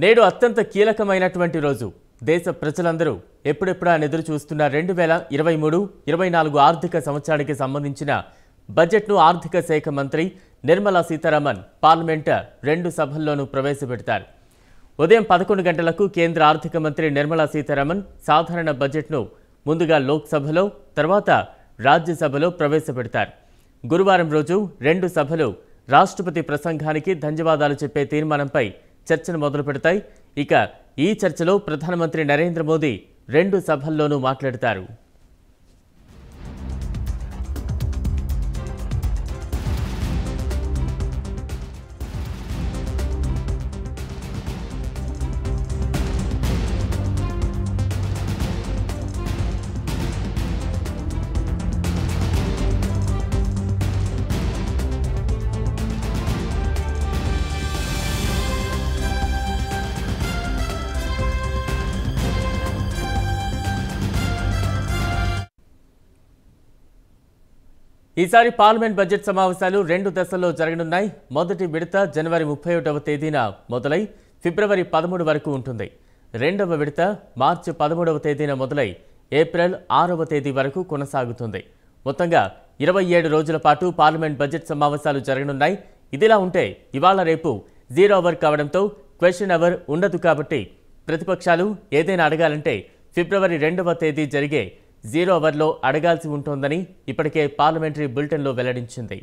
నేడు అత్యంత కీలకమైనటువంటి రోజు. దేశ ప్రజలందరూ ఎప్పుడెప్పుడా ఎదురు చూస్తున్న 2023-24 ఆర్థిక సంవత్సరానికి సంబంధించిన బడ్జెట్ను ఆర్థిక శాఖ మంత్రి నిర్మలా సీతారామన్ పార్లమెంట్ 2 సభల్లోనూ ప్రవేశపెడతారు. ఉదయం 11 గంటలకు కేంద్ర ఆర్థిక మంత్రి నిర్మలా సీతారామన్ సాధారణ బడ్జెట్ను ముందుగా లోక్సభలో, తర్వాత రాజ్యసభలో ప్రవేశపెడతారు. గురువారం రోజు 2 సభలు రాష్ట్రపతి ప్రసంగానికి ధన్యవాదాలు చెప్పే తీర్మానంపై చర్చను మొదలు పెడతాయి. ఇక ఈ చర్చలో ప్రధానమంత్రి నరేంద్ర మోదీ 2 సభల్లోనూ మాట్లాడతారు. ఈసారి పార్లమెంట్ బడ్జెట్ సమావేశాలు 2 దశల్లో జరగనున్నాయి. మొదటి విడత జనవరి 31వ తేదీన మొదలై ఫిబ్రవరి 13 వరకు ఉంటుంది. రెండవ విడత మార్చి 13వ తేదీన మొదలై ఏప్రిల్ 6వ తేదీ వరకు కొనసాగుతుంది. మొత్తంగా 27 రోజుల పాటు పార్లమెంట్ బడ్జెట్ సమావేశాలు జరగనున్నాయి. ఇదిలా ఉంటే ఇవాళ రేపు 0 అవర్ కావడంతో క్వశ్చన్ అవర్ ఉండదు. కాబట్టి ప్రతిపక్షాలు ఏదైనా అడగాలంటే ఫిబ్రవరి 2వ తేదీ జరిగే 0 అవర్లో అడగాల్సి ఉంటోందని ఇప్పటికే పార్లమెంటరీ బులెటిన్లో వెల్లడించింది.